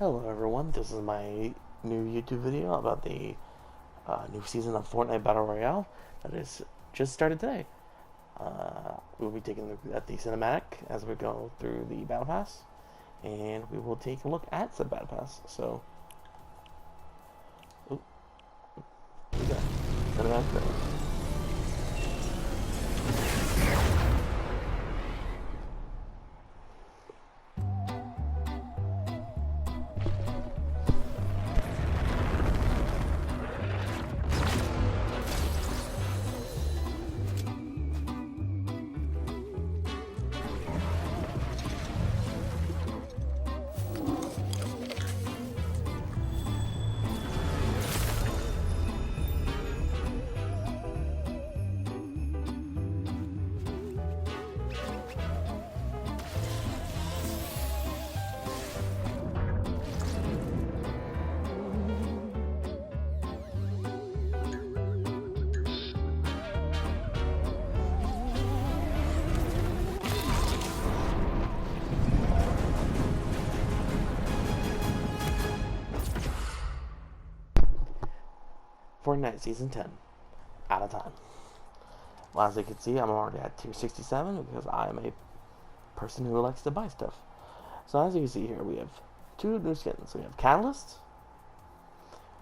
Hello everyone, this is my new YouTube video about the new season of Fortnite Battle Royale that is just started today. We'll be taking a look at the cinematic as we go through the Battle Pass, and we will take a look at the Battle Pass. So, we got cinematic there. Fortnite Season 10, out of time. Well, as you can see, I'm already at tier 67 because I am a person who likes to buy stuff. So as you can see here, we have two new skins. We have Catalyst,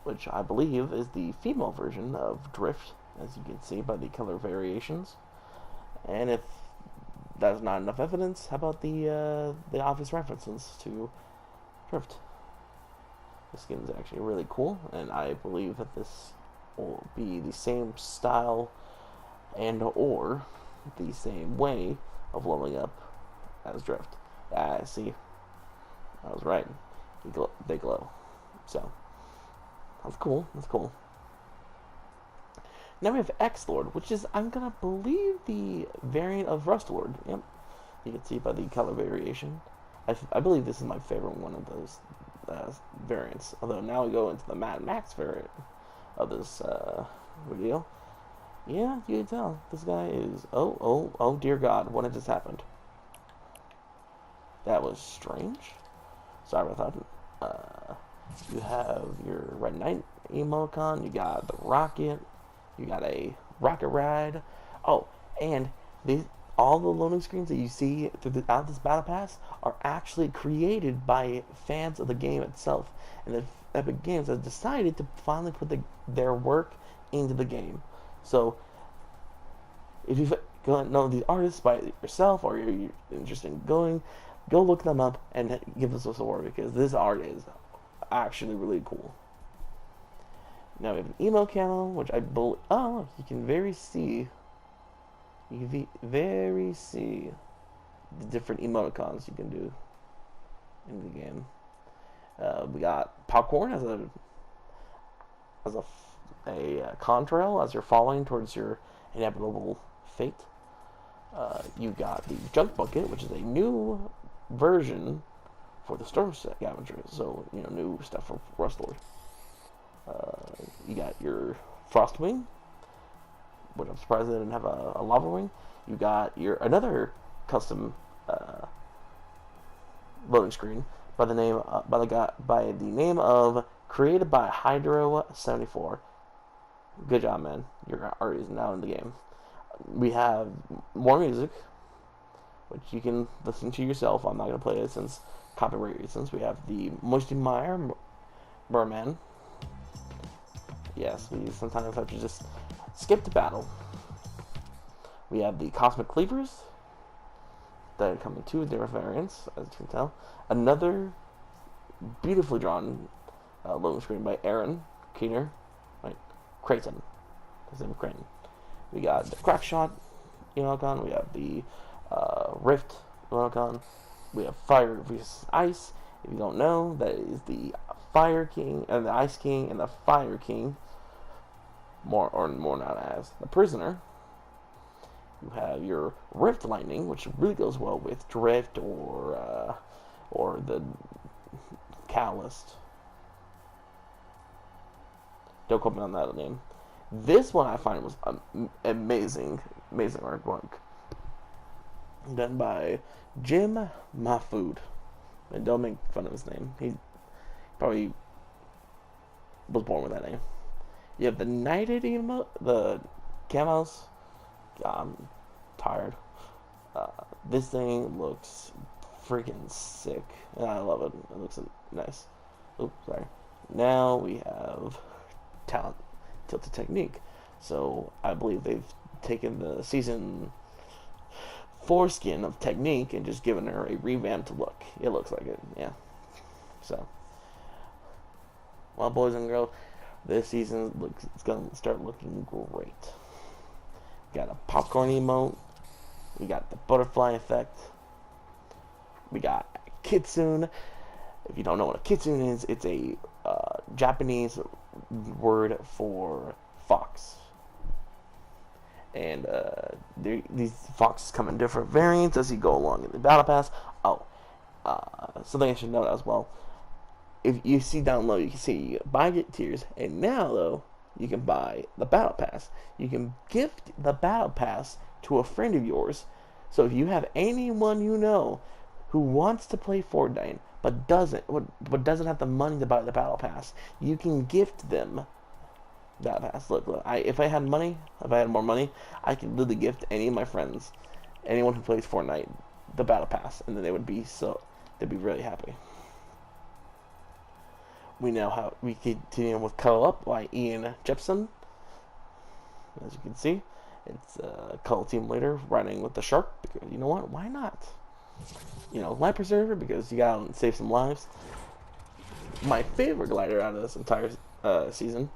which I believe is the female version of Drift, as you can see by the color variations. And if that's not enough evidence, how about the obvious references to Drift? The skin is actually really cool, and I believe that this will be the same style and or the same way of leveling up as Drift. See, I was right. They glow. So that's cool. That's cool. Now we have X-Lord, which is, I'm gonna believe, the variant of Rust Lord. Yep, you can see by the color variation. I believe this is my favorite one of those variants. Although now we go into the Mad Max variant of this video. Yeah, you can tell this guy is. Oh dear God! What had just happened? That was strange. Sorry about that. You have your Red Knight emoticon. You got the rocket. You got a rocket ride. Oh, and all the loading screens that you see throughout this battle pass are actually created by fans of the game itself, and the Epic Games has decided to finally put their work into the game. So if you don't know these artists by yourself, or you're interested in go look them up and give us a support, because this art is actually really cool. Now we have an emo camo, which I believe, you can see the different emoticons you can do in the game. We got popcorn as a contrail as you're falling towards your inevitable fate. You got the junk bucket, which is a new version for the storm scavenger, so new stuff for Rust Lord. You got your Frostwing, which I'm surprised they didn't have a lava wing. You got your another custom loading screen by the name of created by Hydro74. Good job, man. Your art is now in the game. We have more music, which you can listen to yourself. I'm not gonna play it since copyright reasons. We have the Moisty Meyer Merman. Yes, we sometimes have to just skip the battle. We have the Cosmic Cleavers that come in two different variants, as you can tell. Another beautifully drawn loading screen by Aaron Keener, right? Creighton. His name is Creighton. We got the Crackshot emoticon. We have the Rift emoticon. We have Fire vs. Ice. If you don't know, that is the Fire King and the Ice King and the Fire King. More known as the Prisoner. You have your Rift Lightning, which really goes well with Drift or the Catalyst. Don't quote me on that name. This one I find was amazing artwork done by Jim Mahfood. And don't make fun of his name. Probably was born with that name. You have the Knighted emote, the camos. God, I'm tired. This thing looks freaking sick, and I love it. It looks nice. Oops, sorry. Now we have talent, tilted technique. So I believe they've taken the season foreskin of technique and just given her a revamped look. It looks like it, yeah. So, well, boys and girls, this season it's gonna start looking great. We got a popcorn emote. We got the butterfly effect. We got kitsune. If you don't know what a kitsune is, it's a Japanese word for fox. And these foxes come in different variants as you go along in the battle pass. Oh, something I should note as well. If you see down low, you can see you buy get tiers, and now though you can buy the battle pass. You can gift the battle pass to a friend of yours. So if you have anyone you know who wants to play Fortnite but doesn't have the money to buy the battle pass, you can gift them that pass. Look, if I had more money, I could literally gift any of my friends, anyone who plays Fortnite, the battle pass, and then they'd be really happy. We continue with Cuddle Up by Ian Jepson. As you can see, it's a Cuddle Team Leader riding with the shark, because you know what? Why not? Life Preserver, because you gotta save some lives. My favorite glider out of this entire season,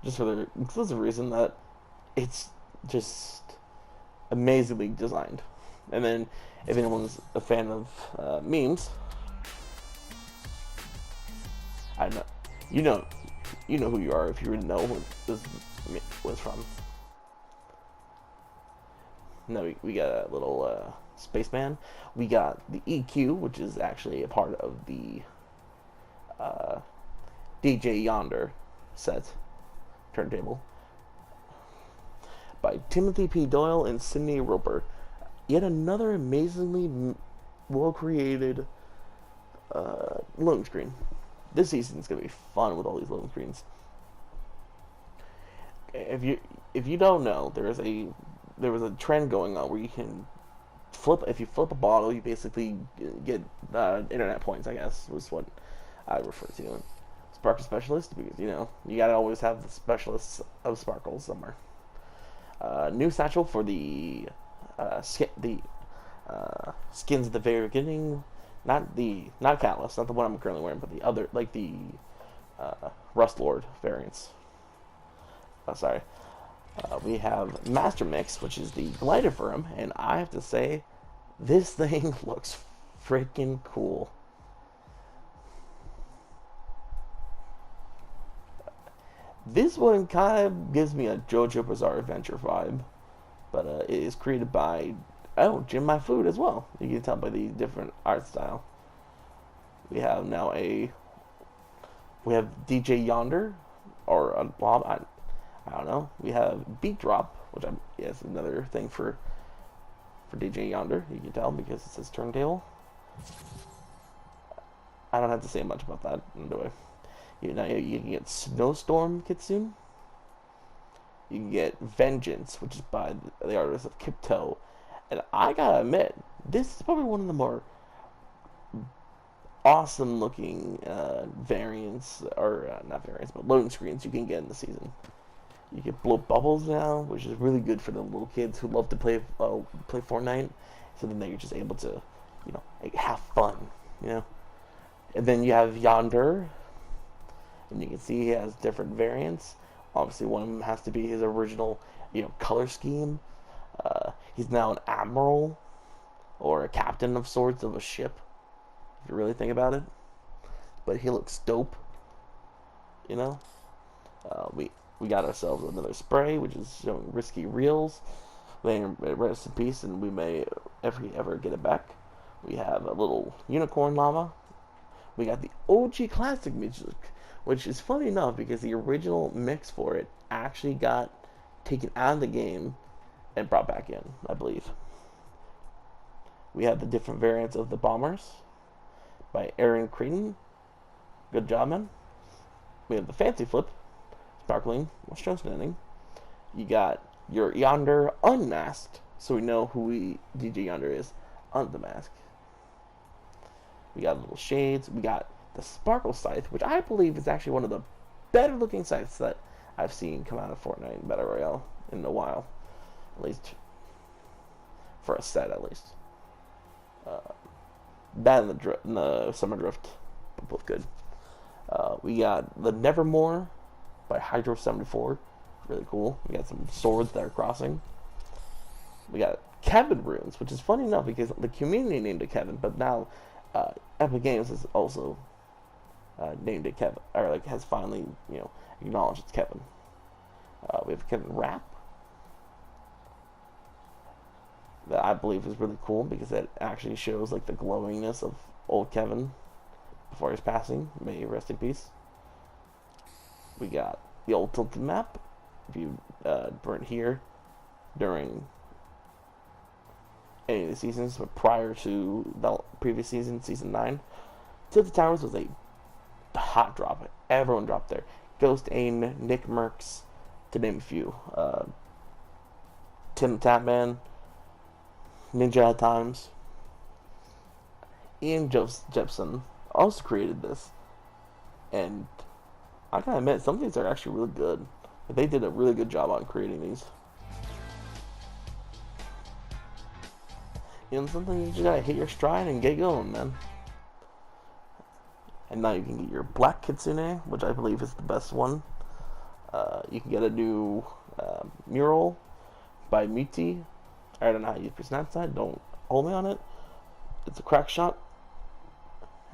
just for the exclusive reason that it's just amazingly designed. And then, if anyone's a fan of memes, I know you know who you are if you know who this was from. No, we got a little spaceman. We got the EQ, which is actually a part of the DJ Yonder set turntable by Timothy P. Doyle and Sydney Roper. Yet another amazingly well created loading screen. This season is gonna be fun with all these loading screens. If you don't know, there was a trend going on where you can if you flip a bottle, you basically get internet points, I guess was what I refer to it. Sparkle specialist, because you gotta always have the specialists of sparkles somewhere. New satchel for the skins at the very beginning. Not Catalyst, not the one I'm currently wearing, but the other, like the Rust Lord variants. Sorry. We have Master Mix, which is the glider for him, and I have to say, this thing looks freaking cool. This one kind of gives me a JoJo Bizarre Adventure vibe, but it is created by Jim My Food as well. You can tell by the different art style. We have DJ Yonder, or Bob. I don't know. We have Beat Drop, which is another thing for DJ Yonder. You can tell because it says turntable. I don't have to say much about that, do I? You can get Snowstorm Kitsune. You can get Vengeance, which is by the artist of Kipto. And I gotta admit, this is probably one of the more awesome looking variants, or not variants, but loading screens you can get in the season. You can blow bubbles now, which is really good for the little kids who love to play Fortnite. So then they're just able to, have fun, And then you have Yonder, and you can see he has different variants. Obviously, one of them has to be his original, color scheme. He's now an admiral, or a captain of sorts of a ship, if you really think about it. But he looks dope, We got ourselves another spray, which is showing risky reels. Rest in peace, and we may, if we ever get it back. We have a little unicorn llama. We got the OG classic music, which is funny enough because the original mix for it actually got taken out of the game and brought back in, I believe. We have the different variants of the bombers by Aaron Creighton. Good job, man. We have the fancy flip, sparkling, show standing. You got your Yonder unmasked, so we know who DJ Yonder is under the mask. We got little shades. We got the sparkle scythe, which I believe is actually one of the better looking scythes that I've seen come out of Fortnite Battle Royale in a while, at least for a set, at least. That and the Summer Drift, both good. We got the Nevermore by Hydro 74, really cool. We got some swords that are crossing. We got Kevin runes, which is funny enough because the community named it Kevin, but now Epic Games has also named it Kevin, or like has finally acknowledged it's Kevin. We have Kevin Rap that I believe is really cool because it actually shows like the glowingness of old Kevin before his passing. May he rest in peace. We got the old Tilted map. If you weren't here during any of the seasons, but prior to the previous season, season 9, Tilted Towers was a hot drop. Everyone dropped there. Ghost Aim, Nick Merckx, to name a few. Tim Tapman, Ninja at times. Ian Jepson also created this, and I gotta admit, some of these are actually really good. They did a really good job on creating these. Sometimes you just gotta hit your stride and get going, man. And now you can get your Black Kitsune, which I believe is the best one. You can get a new mural by Muti. I don't know how you pronounce that. Don't hold me on it. It's a crack shot,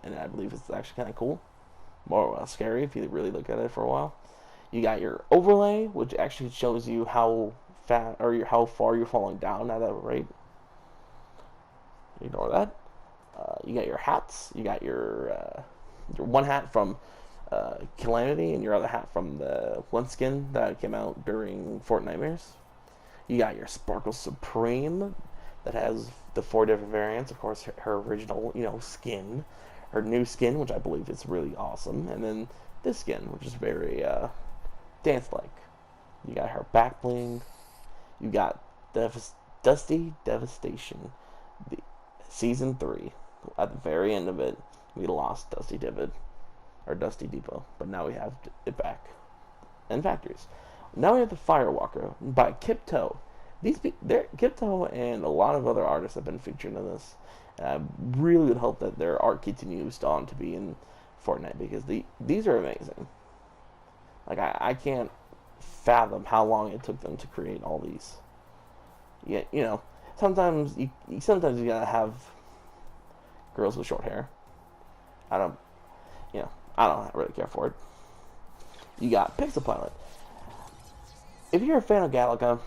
and I believe it's actually kind of cool. More scary if you really look at it for a while. You got your overlay, which actually shows you how fat or how far you're falling down at that rate. Ignore that. You got your hats. You got your one hat from Calamity and your other hat from the one skin that came out during Fortnite. You got your Sparkle Supreme that has the 4 different variants. Of course, her original, skin, her new skin, which I believe is really awesome, and then this skin, which is very dance-like. You got her back bling. You got Dusty Devastation, the season 3. At the very end of it, we lost Dusty Depot, but now we have it back in factories. Now we have the Firewalker by Kipto. Kipto and a lot of other artists have been featured in this. And I really would hope that their art continues on to be in Fortnite because these are amazing. Like I can't fathom how long it took them to create all these. Yeah, sometimes you gotta have girls with short hair. I don't really care for it. You got Pixel Pilot. If you're a fan of Galaga,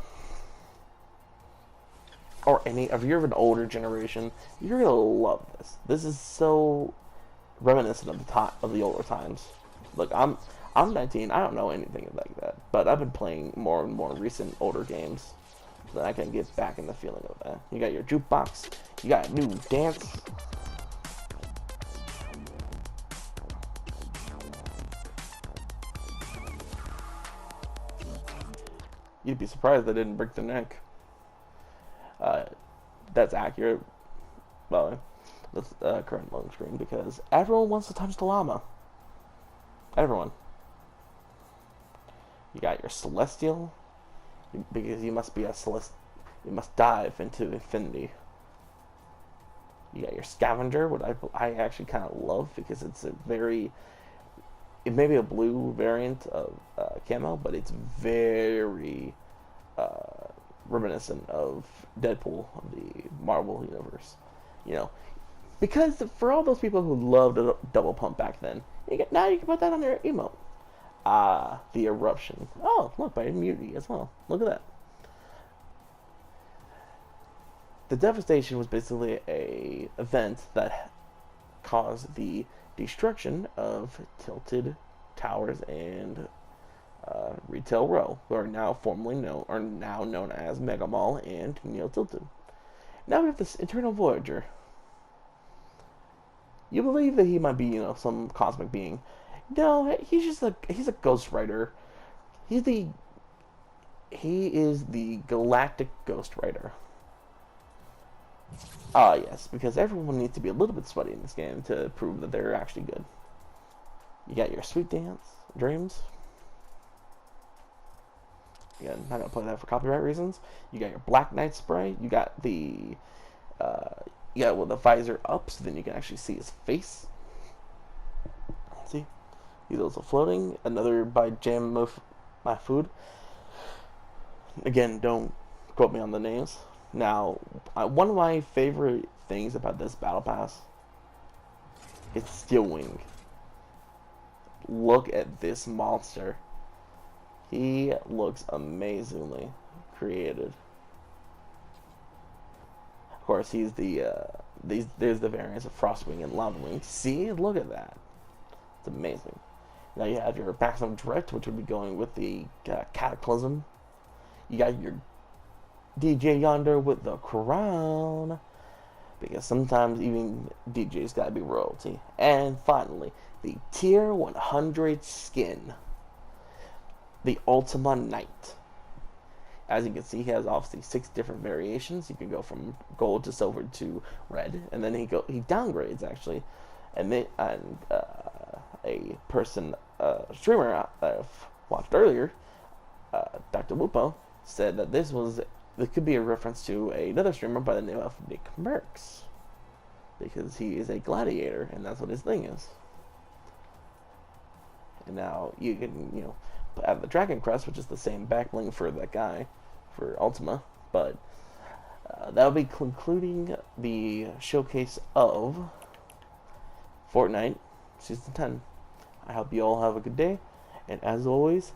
or if you're of an older generation, you're gonna love this. This is so reminiscent of the older times. Look, I'm 19. I don't know anything like that, but I've been playing more and more recent older games, so that I can get back in the feeling of that. You got your jukebox. You got a new dance. You'd be surprised they didn't break their neck. That's accurate. Well, that's current loading screen because everyone wants to touch the llama. Everyone. You got your Celestial because you must be a you must dive into infinity. You got your Scavenger, what I actually kind of love because it's it may be a blue variant of camo, but it's very reminiscent of Deadpool of the Marvel universe. Because for all those people who loved a double pump back then, now you can put that on your emote. The Eruption. Oh, look, by Immunity as well. Look at that. The Devastation was basically a event that caused the destruction of Tilted Towers and Retail Row, who are now known as Mega Mall and Neo Tilted. Now we have this Eternal Voyager. You believe that he might be, some cosmic being. No, he's a ghost rider. He's the he is the galactic ghost rider. Ah, yes, because everyone needs to be a little bit sweaty in this game to prove that they're actually good. You got your sweet dance, dreams. Again, not gonna play that for copyright reasons. You got your Black Knight spray. You got the the visor up, so then you can actually see his face. See, he's also floating. Another by Jam My Food. Again, don't quote me on the names. Now, one of my favorite things about this battle pass is Steel Wing. Look at this monster. He looks amazingly created. Of course, he's there's the variants of Frostwing and Loudwing. See, look at that. It's amazing. Now you have your Maximum Drift, which would be going with the Cataclysm. You got your DJ Yonder with the crown, because sometimes even DJ's gotta be royalty. And finally, the Tier 100 skin, the Ultima Knight. As you can see, he has obviously 6 different variations. You can go from gold to silver to red, and then he downgrades actually. And a streamer I've watched earlier, Dr. Lupo, said that this could be a reference to another streamer by the name of Nick Merckx, because he is a gladiator and that's what his thing is. And now you can have the Dragon Crest, which is the same backbling for that guy for Ultima, but that will be concluding the showcase of Fortnite Season 10. I hope you all have a good day, and as always,